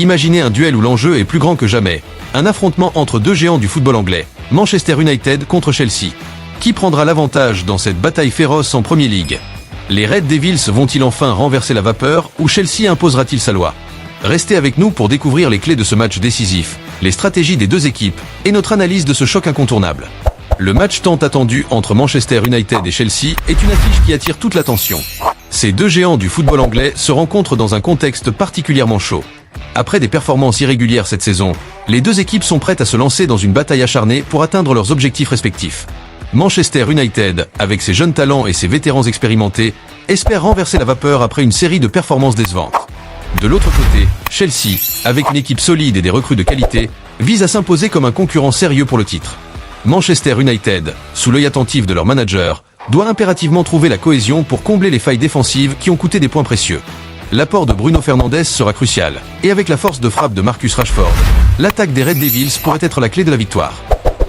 Imaginez un duel où l'enjeu est plus grand que jamais. Un affrontement entre deux géants du football anglais, Manchester United contre Chelsea. Qui prendra l'avantage dans cette bataille féroce en Premier League? Les Red Devils vont-ils enfin renverser la vapeur ou Chelsea imposera-t-il sa loi? Restez avec nous pour découvrir les clés de ce match décisif, les stratégies des deux équipes et notre analyse de ce choc incontournable. Le match tant attendu entre Manchester United et Chelsea est une affiche qui attire toute l'attention. Ces deux géants du football anglais se rencontrent dans un contexte particulièrement chaud. Après des performances irrégulières cette saison, les deux équipes sont prêtes à se lancer dans une bataille acharnée pour atteindre leurs objectifs respectifs. Manchester United, avec ses jeunes talents et ses vétérans expérimentés, espère renverser la vapeur après une série de performances décevantes. De l'autre côté, Chelsea, avec une équipe solide et des recrues de qualité, vise à s'imposer comme un concurrent sérieux pour le titre. Manchester United, sous l'œil attentif de leur manager, doit impérativement trouver la cohésion pour combler les failles défensives qui ont coûté des points précieux. L'apport de Bruno Fernandes sera crucial, et avec la force de frappe de Marcus Rashford, l'attaque des Red Devils pourrait être la clé de la victoire.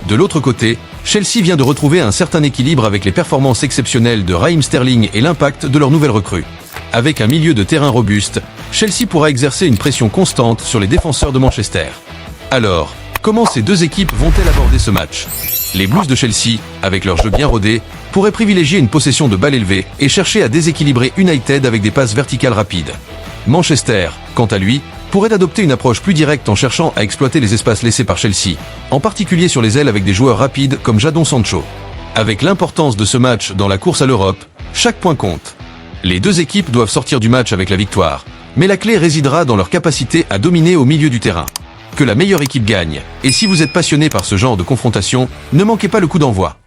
De l'autre côté, Chelsea vient de retrouver un certain équilibre avec les performances exceptionnelles de Raheem Sterling et l'impact de leur nouvelle recrue. Avec un milieu de terrain robuste, Chelsea pourra exercer une pression constante sur les défenseurs de Manchester. Alors, comment ces deux équipes vont-elles aborder ce match? Les Blues de Chelsea, avec leur jeu bien rodé, pourraient privilégier une possession de balle élevée et chercher à déséquilibrer United avec des passes verticales rapides. Manchester, quant à lui, pourrait adopter une approche plus directe en cherchant à exploiter les espaces laissés par Chelsea, en particulier sur les ailes avec des joueurs rapides comme Jadon Sancho. Avec l'importance de ce match dans la course à l'Europe, chaque point compte. Les deux équipes doivent sortir du match avec la victoire, mais la clé résidera dans leur capacité à dominer au milieu du terrain. Que la meilleure équipe gagne, et si vous êtes passionné par ce genre de confrontation, ne manquez pas le coup d'envoi.